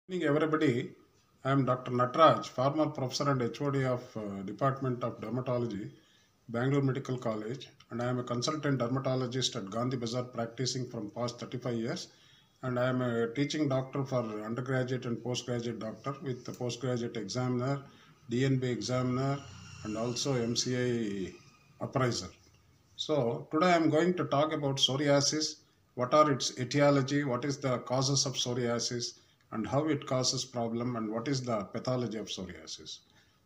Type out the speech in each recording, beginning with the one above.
Good evening, everybody. I am Dr. Natraj, former professor and HOD of Department of Dermatology, Bangalore Medical College, and I am a consultant dermatologist at Gandhi Bazaar practicing from past 35 years. And I am a teaching doctor for undergraduate and postgraduate doctor with the postgraduate examiner, DNB examiner, and also MCI appraiser. So today I am going to talk about psoriasis, what are its etiology, what is the causes of psoriasis, and how it causes problem, and what is the pathology of psoriasis.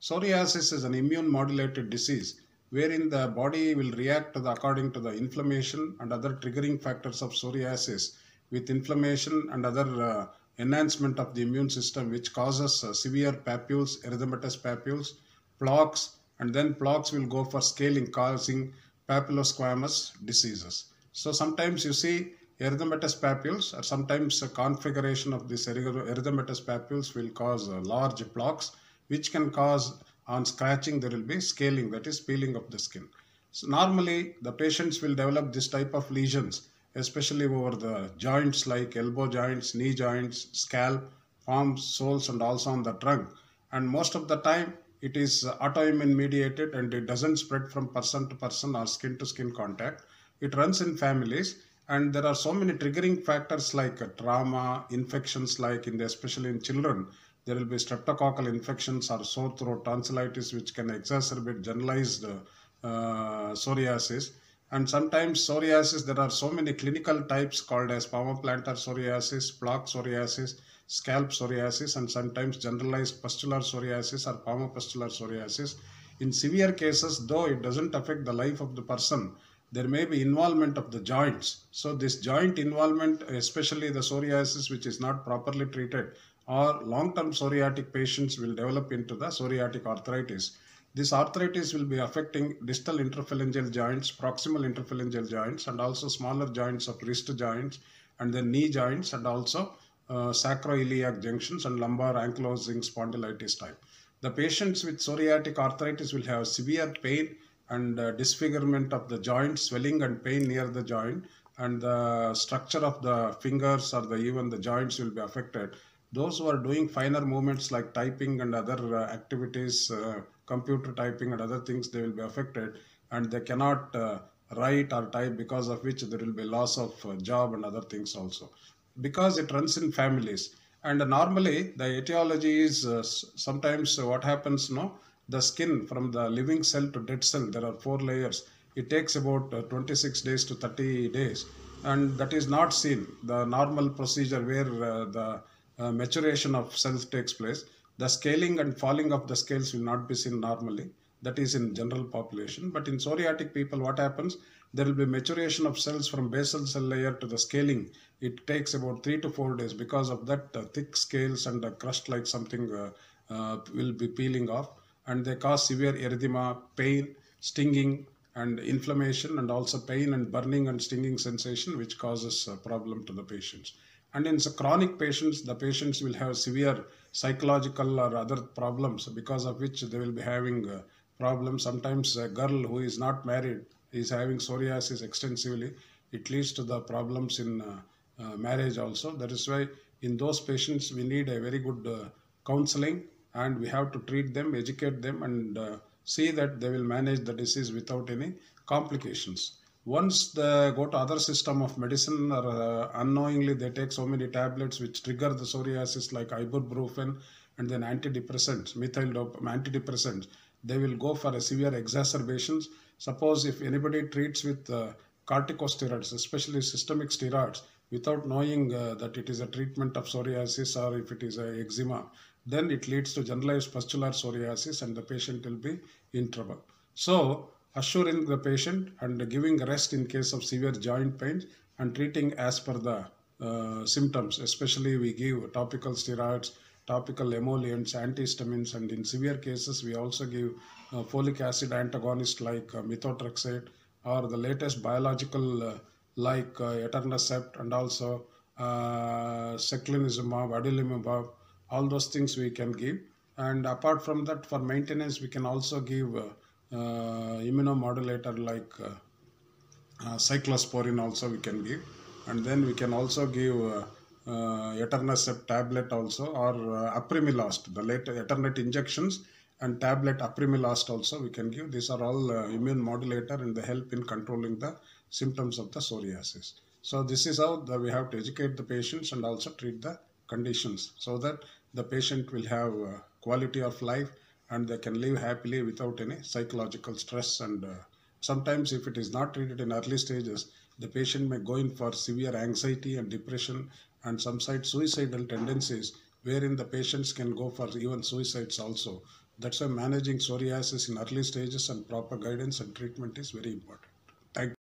Psoriasis is an immune modulated disease wherein the body will react to according to the inflammation and other triggering factors of psoriasis with inflammation and other enhancement of the immune system, which causes severe papules, erythematous papules, plaques, and then plaques will go for scaling, causing papillosquamous diseases. So sometimes you see erythematous papules, or sometimes a configuration of this erythematous papules will cause large plaques, which can cause on scratching there will be scaling, that is peeling of the skin. So normally the patients will develop this type of lesions, especially over the joints like elbow joints, knee joints, scalp, palms, soles, and also on the trunk. And most of the time it is autoimmune mediated, and it doesn't spread from person to person or skin to skin contact. It runs in families, and there are so many triggering factors like trauma, infections, like especially in children there will be streptococcal infections or sore throat, tonsillitis, which can exacerbate generalized psoriasis. And sometimes psoriasis, there are so many clinical types called as palmoplantar psoriasis, plaque psoriasis, scalp psoriasis, and sometimes generalized pustular psoriasis or palmopustular psoriasis. In severe cases, though it doesn't affect the life of the person, there may be involvement of the joints. So this joint involvement, especially the psoriasis which is not properly treated, or long-term psoriatic patients will develop into the psoriatic arthritis. This arthritis will be affecting distal interphalangeal joints, proximal interphalangeal joints, and also smaller joints of wrist joints, and then knee joints, and also sacroiliac junctions and lumbar ankylosing spondylitis type. The patients with psoriatic arthritis will have severe pain and disfigurement of the joint, swelling and pain near the joint, and the structure of the fingers or even the joints will be affected. Those who are doing finer movements like typing and other activities, computer typing and other things, they will be affected, and they cannot write or type, because of which there will be loss of job and other things also, because it runs in families. And normally the etiology is sometimes what happens, the skin from the living cell to dead cell, there are four layers. It takes about 26 days to 30 days, and that is not seen the normal procedure where the maturation of cells takes place. The scaling and falling of the scales will not be seen normally. That is in general population. But in psoriatic people, what happens? There will be maturation of cells from basal cell layer to the scaling. It takes about 3 to 4 days. Because of that, thick scales and a crust like something will be peeling off, and they cause severe erythema, pain, stinging, and inflammation, and also pain and burning and stinging sensation, which causes a problem to the patients. And in chronic patients, the patients will have severe psychological or other problems, because of which they will be having problems. Sometimes a girl who is not married is having psoriasis extensively. It leads to the problems in marriage also. That is why in those patients we need a very good counseling, and we have to treat them, educate them, and see that they will manage the disease without any complications. Once they go to other system of medicine, or unknowingly they take so many tablets which trigger the psoriasis like ibuprofen, and then antidepressants, antidepressants, they will go for a severe exacerbations. Suppose if anybody treats with corticosteroids, especially systemic steroids, without knowing that it is a treatment of psoriasis or if it is a eczema, then it leads to generalized pustular psoriasis, and the patient will be in trouble. So assuring the patient and giving rest in case of severe joint pains, and treating as per the symptoms. Especially we give topical steroids, topical emollients, antihistamines, and in severe cases we also give folic acid antagonist like methotrexate, or the latest biological like etanercept, and also seclinizumab, adalimumab. All those things we can give. And apart from that, for maintenance we can also give immunomodulator like cyclosporin also we can give. And then we can also give etanercept tablet also, or apremilast, the late Eternit injections and tablet apremilast also we can give. These are all immune modulator and they help in controlling the symptoms of the psoriasis. So this is how we have to educate the patients and also treat the conditions so that the patient will have quality of life and they can live happily without any psychological stress. And sometimes if it is not treated in early stages, the patient may go in for severe anxiety and depression and some side suicidal tendencies, wherein the patients can go for even suicides also. That's why managing psoriasis in early stages and proper guidance and treatment is very important. Thank you.